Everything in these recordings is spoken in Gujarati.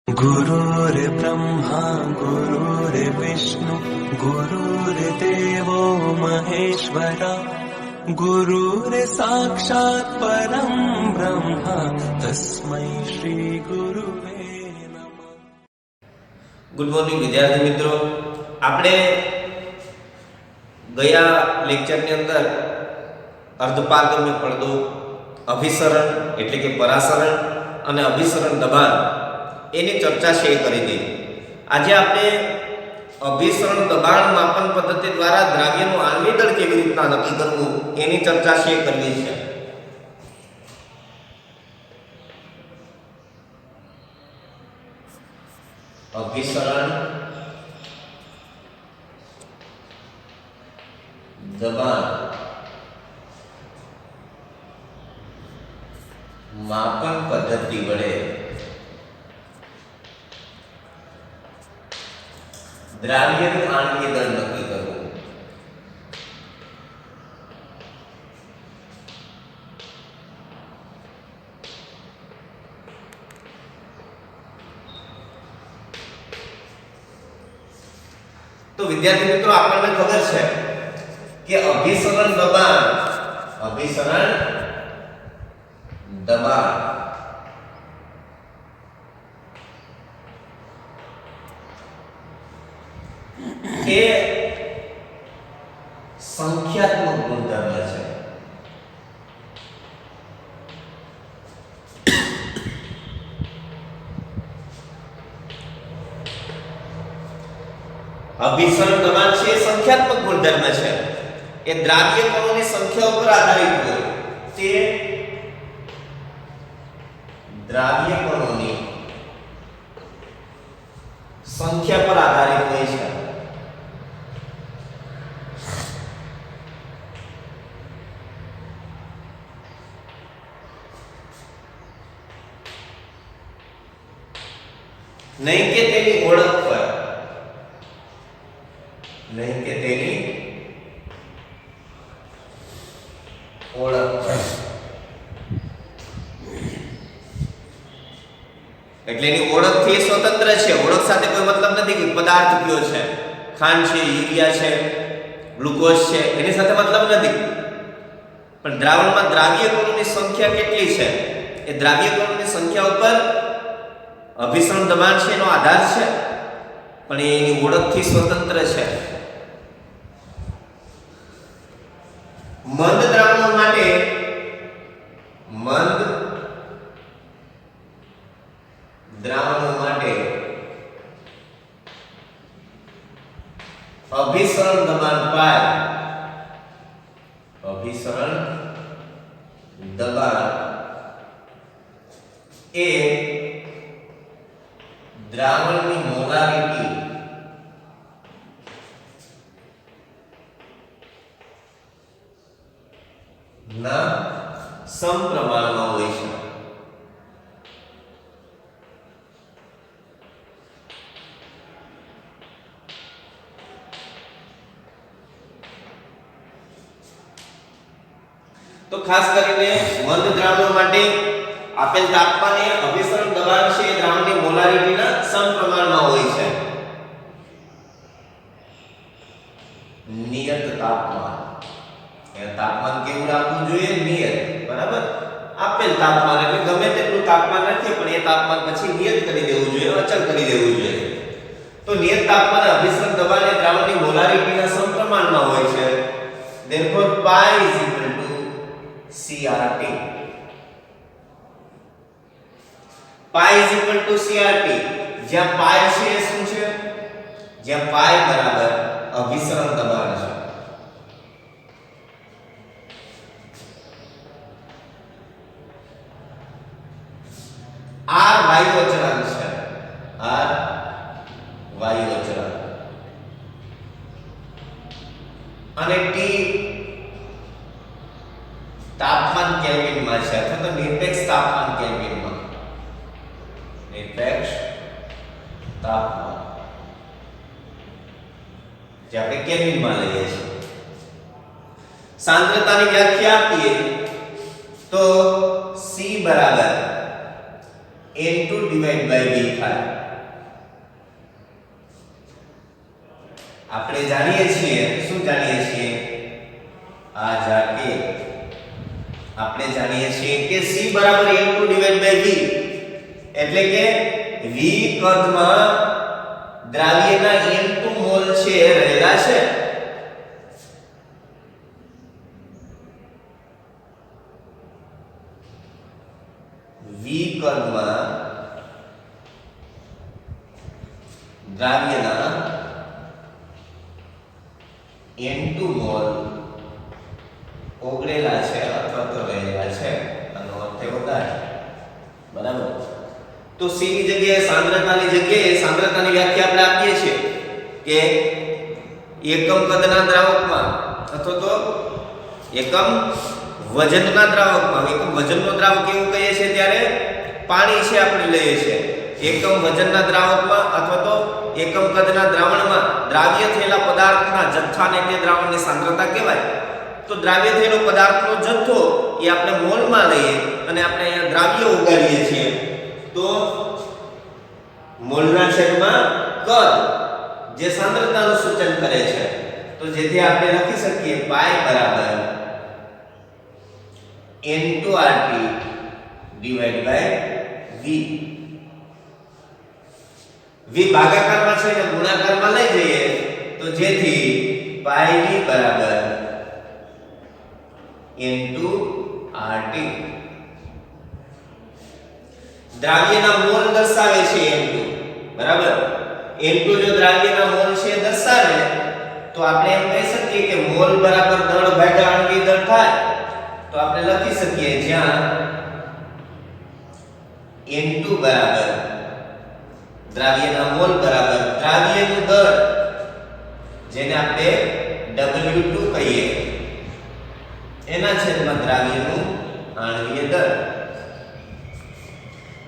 गुरुर्ब्रह्मा गुरुर्विष्णु गुरुर्देवो महेश्वरा गुरुर्साक्षात् परं ब्रह्म तस्मै श्री गुरुवे नमः। ગુડ મોર્નિંગ વિદ્યાર્થી મિત્રો, આપણે ગયા લેક્ચરની અંદર અર્ધપારગમ્ય પડદો, અભિસરણ એટલે કે પરાસરણ અને અભિસરણ દબાણ એની ચર્ચા શેર કરી હતી. આજે આપણે અભિસરણ દબાણ માપન પદ્ધતિ દ્વારા દ્રાવ્યનું આણ્વિક દળ કેવી રીતના નક્કી કરવું એની ચર્ચા શેર કરવી છે. અભિસરણ દબાણ માપન પદ્ધતિ વડે દ્રાવ્યનું આણ્વિક દળ નક્કી કરવું. તો વિદ્યાર્થી મિત્રો, આપણને ખબર છે કે અભિસરણ દબાણ એ સંખ્યાત્મક ગુણધર્મ છે. અભિસરણ દબાણ છે સંખ્યાત્મક ગુણધર્મ છે. એ દ્રાવ્ય કણોની સંખ્યા ઉપર આધારિત હોય. તે દ્રાવ્ય કણોની સંખ્યા પર આધારિત હોય છે. નહીં કે તેની ઓળખ પર, નહીં કે તેની ઓળખ પર. એટલે એની ઓળખથી સ્વતંત્ર છે. ઓળખ સાથે કોઈ મતલબ નથી કે પદાર્થ કયો છે, ખાંડ છે, યુરિયા છે, ગ્લુકોઝ છે, એની સાથે મતલબ નથી. પણ દ્રાવણમાં દ્રાવ્ય કણોની સંખ્યા કેટલી છે એ દ્રાવ્ય કણોની સંખ્યા ઉપર અભિસરણ દબાણ છે એનો આધાર છે, પણ એની ઓળખથી સ્વતંત્ર છે. મંદ દ્રાવણો માટે અભિસરણ દબાણ પાય, અભિસરણ દબાણ એ દ્રાવણની મોલારિટી ના સમપ્રમાણમાં હોય છે. તો ખાસ કરીને મંદ દ્રાવણો માટે આપેલ તાપમાને અભિસરણ દબાણ છે એ દ્રાવણની મોલારિટીના સમપ્રમાણમાં હોય છે. નિયત તાપમાન, એ તાપમાન કેવું રાખવું જોઈએ? નિયત. બરાબર. આપેલ તાપમાન એટલે ગમે તેટલું તાપમાન રાખીએ પણ એ તાપમાન પછી નિયત કરી દેવું જોઈએ, અચળ કરી દેવું જોઈએ. તો નિયત તાપમાને અભિસરણ દબાણ એ દ્રાવણની મોલારિટીના સમપ્રમાણમાં હોય છે. therefore pi is equal to CRT. pi is equal to CRT. જ્યાં pi છે એ શું છે? જ્યાં pi બરાબર અભિસરણ દબાણ છે. R વાયુ અચળાંક છે. R વાયુ અચળાંક અને T તાપમાન કેલ્વિનમાં છે, અથવા તો નિરપેક્ષ તાપમાન કેલ્વિનમાં. નિરપેક્ષ તાપમાન જે આપણે કેલ્વિનમાં લઈએ છીએ. सांद्रता की व्याख्या आपीए तो C बराबर N2 ડિવાઇડ બાય V થાય. આપણે જાણીએ છીએ, શું જાણીએ છીએ? આ જાકે આપણે જાણીએ છીએ કે C બરાબર N2 ડિવાઇડ બાય V, એટલે કે V કદમાં દ્રાવ્યના N2 મોલ છે રહેલા છે. V કદમાં દ્રાવ્યના N2 મોલ ઓગળેલા છે અથવા તો રહેલા છે. આનો અર્થ એવો થાય. બરાબર. તો C ની જગ્યાએ સાંદ્રતાની સાંદ્રતાની વ્યાખ્યા આપણે આપીએ છીએ કે એકમ કદના દ્રાવકમાં અથવા તો એકમ વજનના દ્રાવકમાં, એકમ વજનનો દ્રાવક એવું કહીએ છીએ ત્યારે પાણી છે આપણે લઈએ છીએ. એકમ વજનના દ્રાવકમાં અથવા તો એકમ કદના દ્રાવણમાં દ્રાવ્ય થયેલા પદાર્થના જથ્થાને તે દ્રાવણની સાંદ્રતા કહેવાય. તો દ્રાવ્ય થયેલો પદાર્થનો જથ્થો એ આપણે મોલમાં લઈએ અને આપણે અહીંયા દ્રાવ્ય ઉગાડીએ છીએ. તો મોલના છેદમાં કદ જે સાંદ્રતાનું સૂચન કરે છે. તો જેથી આપણે લખી શકીએ પાઈ બરાબર N2RT divide by V. V ભાગાકારમાં છે ને ગુણાકારમાં લઈ જઈએ તો જેથી પાઈ V બરાબર N2RT. દ્રાવ્યના મોલ દર્શાવે છે N2, બરાબર. N2 જો દ્રાવ્યના મોલ છે દર્શાવે તો આપણે એમ કહી શકીએ કે મોલ બરાબર દળ ભાગ્યા આણ્વિક દળ થાય. તો આપણે લખી શકીએ જ્યાં N2 બરાબર દ્રાવ્યના મોલ બરાબર દ્રાવ્યનું દળ જેને આપણે W2 કહીએ એના છેદમાં દ્રાવ્યનું આણ્વીય દળ.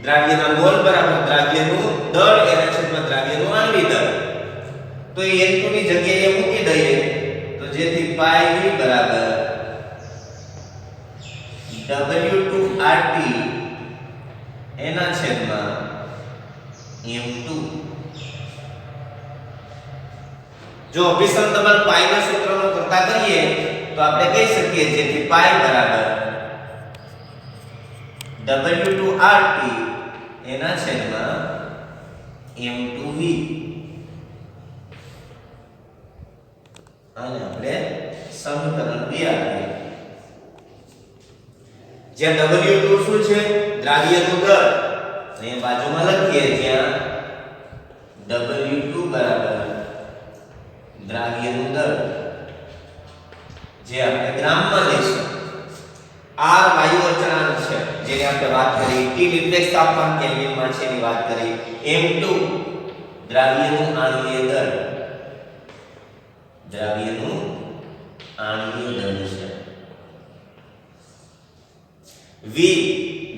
દ્રાવ્યના મોલ બરાબર દ્રાવ્યનું દળ એના છેદમાં દ્રાવ્યનું આણ્વીય દળ. તો એ N2 ની જગ્યાએ મૂકી દઈએ તો જેથી પાઈ V બરાબર W2RT એના છેદમાં M2. જો અભિસરણ દબાણ પાઈ ના સૂત્રનો કરતા કરીએ તો આપણે કહી શકીએ જેથી પાઈ બરાબર W2RT એના છેદમાં M2V. આને આપણે સમીકરણ 2 આપીએ. જ્યાં W2 શું છે? દ્રાવ્યનું દળ. અહીં બાજુમાં લખીએ જ્યાં W2 બરાબર દ્રાવ્યનું દળ જે આપણે ગ્રામમાં લઈશું. R વાયુ અચળાંક છે જેની આપણે વાત કરી. T નિરપેક્ષ તાપમાન કેલ્વિનમાં છે એની વાત કરી. M2 દ્રાવ્યનું આણ્વીય દળ, દ્રાવ્યનું આણ્વીય દળ છે. V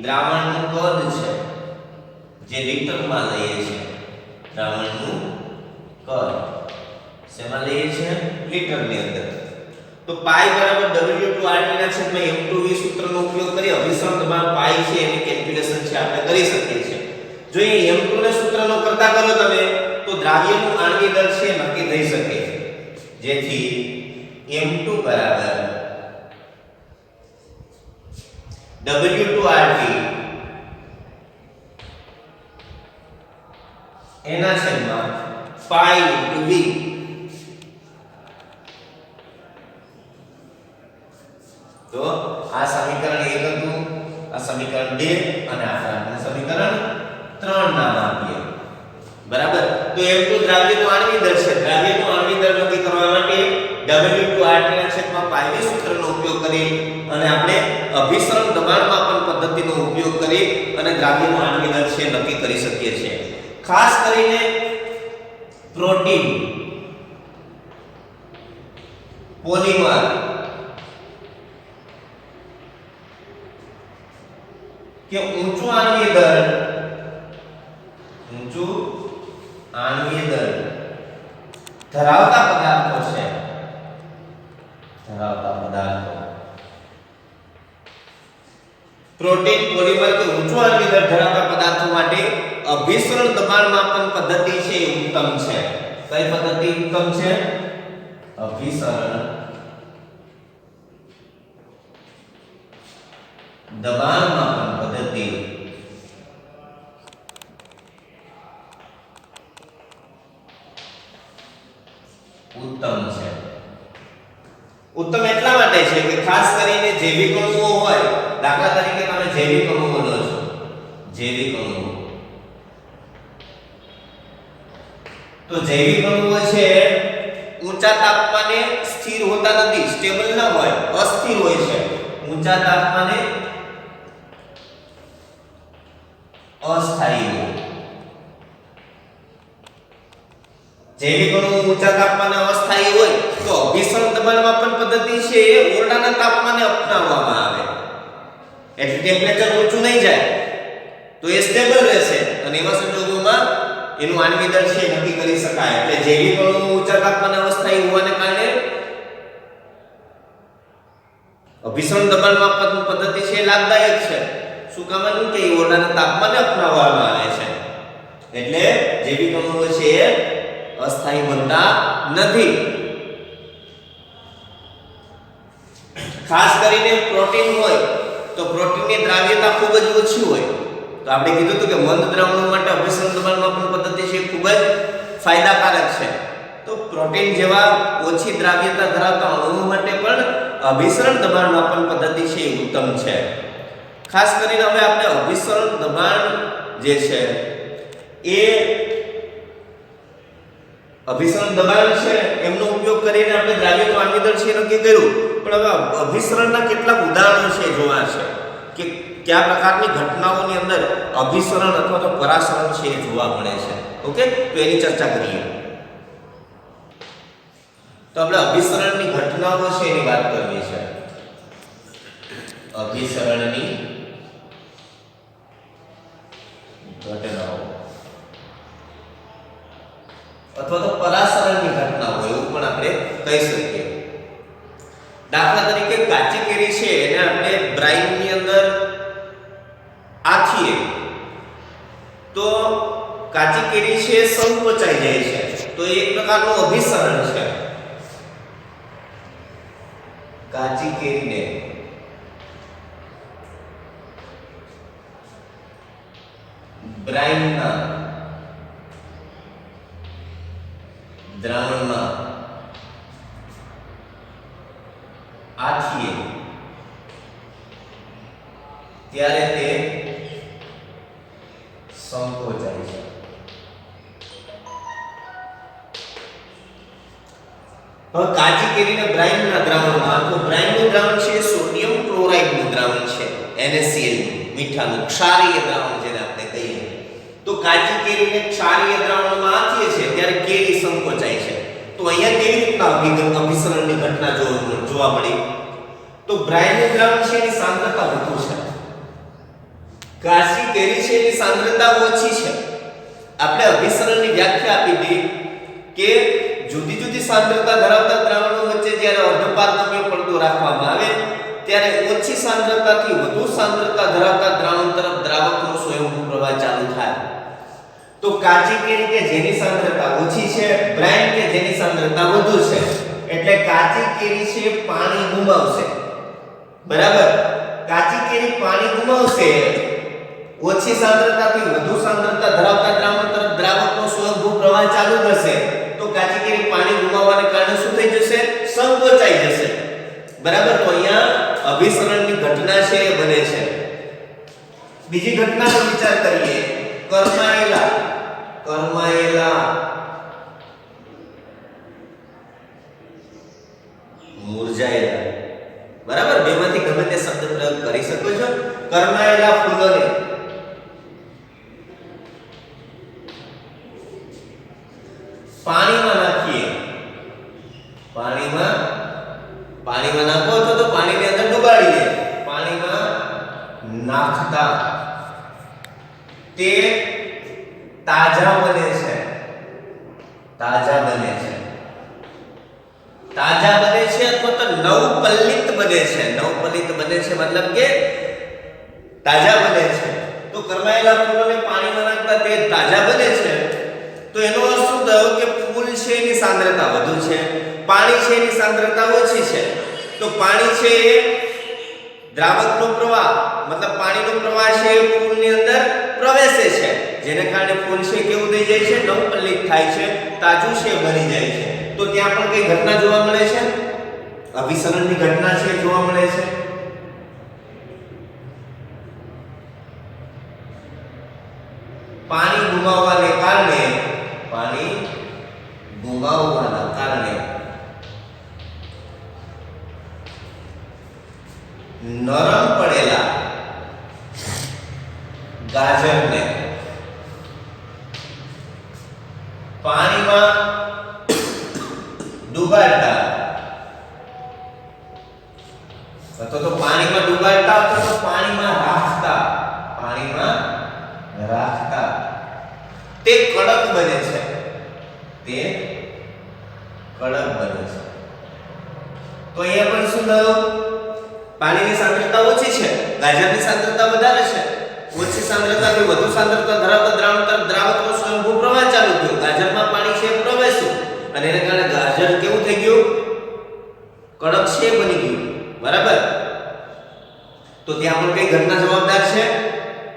દ્રાવણનું કદ છે જે લિટરમાં લઈએ છીએ. દ્રાવણનું કદ શેમાં લઈએ છીએ? લિટરની અંદર. તો પાઈ બરાબર W2RT ના છેદમાં M2V સૂત્રનો ઉપયોગ કરી અભિસરણ દબાણ પાઈ છે એની કેલ્ક્યુલેશન છે આપણે કરી શકીએ છીએ. જો એ M2 ના સૂત્રનો કરતા કરો તમે તો દ્રાવ્યનું આણ્વીય દળ છે નક્કી થઈ શકે. જેથી M2 બરાબર W2RT એના છેદમાં પાઈ V. તો આ સમીકરણ 1 હતું, આ સમીકરણ 2 અને આ સમીકરણ 3 નામ આપીએ. બરાબર. તો M2 દ્રાવ્યનું આણ્વીય દળ છે. દ્રાવ્યનું આણ્વીય દળ નક્કી કરવા માટે W2RT ના છેદમાં પાઈ V સૂત્રનો ઉપયોગ કરી અને આપણે અભિસરણ દબાણ માપન પદ્ધતિનો ઉપયોગ કરી અને દ્રાવ્યનું આણ્વીય દળ છે નક્કી કરી શકીએ છીએ. ખાસ કરીને પ્રોટીન, પોલિમર કે ઊંચું આણ્વીય દળ ધરાવતા પદાર્થો છે. પ્રોટીન પોલિમર કે ઊંચો આણ્વિક ધરાવતા પદાર્થો માટે અભિસરણ દબાણ માપન પદ્ધતિ છે એ ઉત્તમ છે. કઈ પદ્ધતિ ઉત્તમ છે? અભિસરણ દબાણ માપન પદ્ધતિ ઉત્તમ છે. ઉત્તમ એટલા માટે છે કે ખાસ કરીને જૈવિક અણુઓ હોય, દાખલા તરીકે તમે જૈવિક અણુઓ લો છો, જૈવિક અણુઓ, તો જૈવિક અણુઓ છે ઊંચા તાપમાને સ્થિર હોતા નથી, સ્ટેબલ ન હોય, અસ્થિર હોય છે. ઊંચા તાપમાને અસ્થાયી હોય. જૈવિક અણુઓ ઊંચા તાપમાને અસ્થાયી હોય તો અભિસરણ દબાણ માપન પદ્ધતિ છે એ ઓરડાના તાપમાને અપનાવવામાં આવે. એટલે ટેમ્પરેચર ઊંચું નહીં જાય તો એ સ્ટેબલ રહેશે અને એવા સંજોગોમાં એનું આણ્વિક દળ છે નક્કી કરી શકાય. એટલે જૈવિક અણુઓ ઊંચા તાપમાને અસ્થાયી હોવાને કારણે અભિસરણ દબાણ માપન પદ્ધતિ છે લાભદાયક છે. શું કામ? કે એ ઓરડાના તાપમાને અપનાવવામાં આવે છે. એટલે જૈવિક અણુઓ છે અસ્થાયી બનતા નથી. ખાસ કરીને પ્રોટીન હોય તો પ્રોટીનની દ્રાવ્યતા ખૂબ જ ઓછી હોય. તો આપણે કીધું હતું કે મંદ દ્રાવણો માટે અભિસરણ દબાણ માપન પદ્ધતિ છે ખૂબ જ ફાયદાકારક છે. તો પ્રોટીન જેવા ઓછી દ્રાવ્યતા ધરાવતા અણુઓ માટે પણ અભિસરણ દબાણ માપન પદ્ધતિ છે એ ઉત્તમ છે. ખાસ કરીને હવે આપણે અભિસરણ દબાણ જે છે એ અભિસરણ દબાણ છે એમનો ઉપયોગ કરીને આપણે દ્રાવ્યનું આણ્વિક દળ છે નક્કી કર્યું. પણ હવે અભિસરણના કેટલાક ઉદાહરણો છે જોવા છે કે કયા પ્રકારની ઘટનાઓની અંદર અભિસરણ અથવા તો પરાસરણ છે એ જોવા મળે છે. ઓકે, તો એની ચર્ચા કરીએ. તો આપણે અભિસરણની ઘટનાઓ છે એની વાત કરવી છે. અભિસરણની ઘટનાઓ અથવા તો પરાસરણની ઘટનાઓ એવું પણ આપણે કહી શકીએ. દાખલા તરીકે કાચી કેરી છે એને આપણે બ્રાઇનની અંદર આથીએ તો કાચી કેરી છે સંકોચાઈ જાય છે. તો એક પ્રકારનું અભિસરણ છે. કાચી કેરીને બ્રાઇનના દ્રાવણમાં આથીએ ત્યારે તે સંકોચાય છે. હવે કાચી કેરીને બ્રાઇનના દ્રાવણમાં, તો બ્રાઇનનું દ્રાવણ છે સોડિયમ ક્લોરાઇડનું દ્રાવણ છે, NaCl મીઠાનું ક્ષારીય દ્રાવણ જેને આપણે કહીએ. તો કાચી કેરીને ક્ષારીય દ્રાવણમાં આથીએ છે ત્યારે કેરી સંકોચાય છે. તો અહીંયા કેવી રીતના અભિસરણની ઘટના જોવા મળી? તો બ્રાઇનનું દ્રાવણ છે એની સાંદ્રતા વધુ છે, કાચી કેરી છે એની સાંદ્રતા ઓછી છે. આપણે અભિસરણની વ્યાખ્યા આપી હતી કે જુદી જુદી સાંદ્રતા ધરાવતા દ્રાવણો વચ્ચે જ્યારે અર્ધપારગમ્ય પડદો રાખવામાં આવે ત્યારે ઓછી સાંદ્રતાથી વધુ સાંદ્રતા ધરાવતા દ્રાવણ તરફ દ્રાવકનો સ્વયંભૂ પ્રવાહ ચાલુ થાય. તો કાચી કેરી કે જેની સાંદ્રતા ઓછી છે, બ્રાઇન કે જેની સાંદ્રતા વધુ છે, એટલે કાચી કેરી છે પાણી ગુમાવશે. બરાબર, કાચી કેરી પાણી ગુમાવશે, ઓછી સાંદ્રતાથી વધુ સાંદ્રતા ધરાવતા દ્રાવણ તરફ દ્રાવકનો સ્વયંભૂ પ્રવાહ ચાલુ થશે. તો કાચી કેરી પાણી ગુમાવવાને કારણે શું થઈ જશે? સંકોચાઈ જશે. બરાબર, તો અહીંયા અભિસરણની ઘટના છે એ બને છે. બીજી ઘટનાનો વિચાર કરીએ. કરમાયેલા મુરઝાયેલા. બરાબર, બેમાંથી ગમે તે શબ્દ પ્રયોગ કરી શકો છો. કરમાયેલા ફૂલોને પાણીમાં નાખીએ. પાણીમાં નાખો અથવા તો પાણીની અંદર ડુબાડીએ. પાણીમાં નાખતા તે તાજા બને છે. તાજા બને છે અથવા તો નવપલ્લિત બને છે. નવપલ્લિત બને છે મતલબ કે તાજા બને છે. તો કરમાયેલા ફૂલોને પાણીમાં નાખતા તે તાજા બને છે. તો એનો અર્થ શું થયો કે ફૂલ છે એની સાંદ્રતા વધુ છે, પાણી છે એની સાંદ્રતા ઓછી છે. તો પાણી છે એ દ્રાવકનો પ્રવાહ મતલબ પાણીનો પ્રવાહ છે એ ફૂલની અંદર પ્રવેશે છે, જેને કારણે ફૂલ છે કેવું થઈ જાય છે, નવપલ્લિત થાય છે, તાજું છે બની જાય છે. તો ત્યાં પણ કઈ ઘટના જોવા મળે છે, અભિસરણની ઘટના છે જોવા મળે છે. પાણી ગુમાવવાના કારણે નરમ પડેલા ગાજરને પાણીમાં ડુબાડતા અથવા તો પાણીમાં રાખતા તે કડક બને છે. તો અહીંયા પણ શું થયું, પાણીની સાંદ્રતા ઓછી છે, ગાજરની સાંદ્રતા વધારે છે. ઓછી સાંદ્રતાથી વધુ સાંદ્રતા ધરાવતા દ્રાવણ તરફ દ્રાવકનો સ્વયંભૂ પ્રવાહ ચાલુ થયો. ગાજરમાં પાણી છે પ્રવેશ્યું અને એને કારણે ગાજર કેવું થઈ ગયું, કડક છે બની ગયું. બરાબર. તો ત્યાં પણ કઈ ઘટના જવાબદાર છે,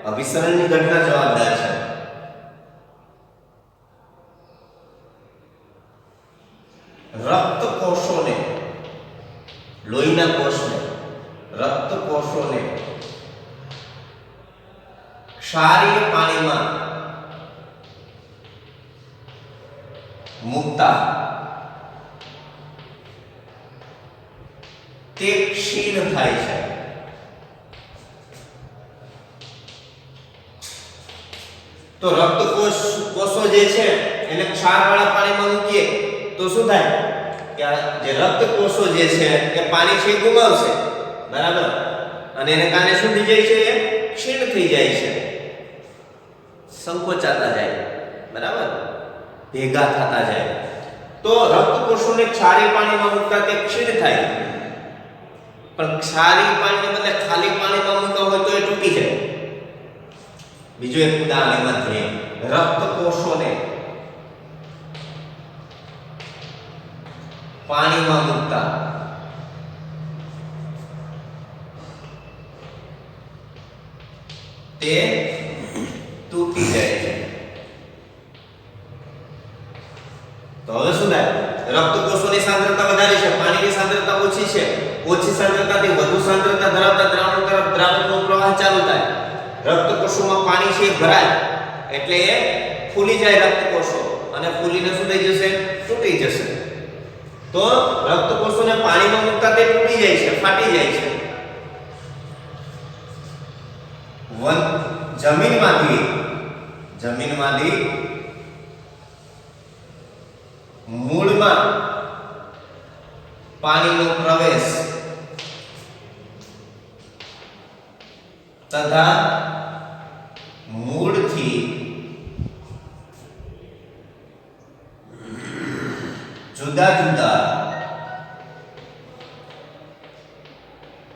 અભિસરણની ઘટના જવાબદાર છે. રક્ત કોષોને, લોહીના કોષને, રક્ત કોષોને ક્ષારીય પાણીમાં મૂકતા તે ક્ષીણ થાય છે. તો રક્ત કોષો જે છે એને ક્ષારવાળા પાણીમાં મૂકીએ તો શું થાય કે જે રક્ત કોષો જે છે એ પાણી છે ગુમાવશે. બરાબર. અને એને કારણે શું થઈ જાય છે, એ ક્ષીણ થઈ જાય છે, સંકોચાતા જાય. બરાબર. ભેગા થતા જાય. તો રક્ત કોષોને ક્ષારીય પાણીમાં મૂકતા તે ક્ષીણ થાય. પણ ક્ષારીય પાણીને બદલે ખાલી પાણીમાં મૂકવા હોય તો એ તૂટી જાય. બીજું એક ઉદાહરણ એમાં જોઈએ. રક્ત કોષોને પાણીમાં મૂકતા તે તૂટી જાય છે. તો હવે શું થાય, રક્ત કોષોની સાંદ્રતા વધારે છે, પાણીની સાંદ્રતા ઓછી છે. ઓછી સાંદ્રતાથી વધુ સાંદ્રતા ધરાવતા દ્રાવણ તરફ દ્રાવકનો પ્રવાહ ચાલુ થાય. રક્ત કોષોમાં પાણી છે ભરાય એટલે એ ફૂલી જાય રક્ત કોષો, અને ફૂલીને શું થઈ જશે, તૂટી જશે. તો રક્ત કોષોને પાણીમાં મૂકતા તે તૂટી જાય છે, ફાટી જાય છે. જમીનમાંથી મૂળમાં પાણીનો પ્રવેશ તથા મૂળથી જુદા જુદા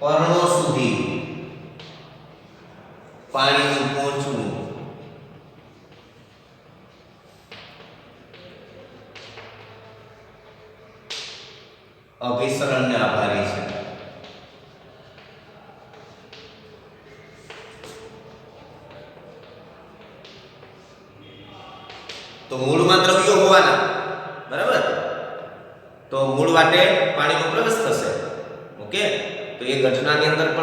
પર્ણો સુધી પાણીનું પહોંચવું અભિસરણને આભારી છે. તો મૂળમાં દ્રવ્યો હોવાના, બરાબર, તો મૂળ વાટે પાણીનો પ્રવેશ થશે. ઓકે. તો એ ઘટનાની અંદર પણ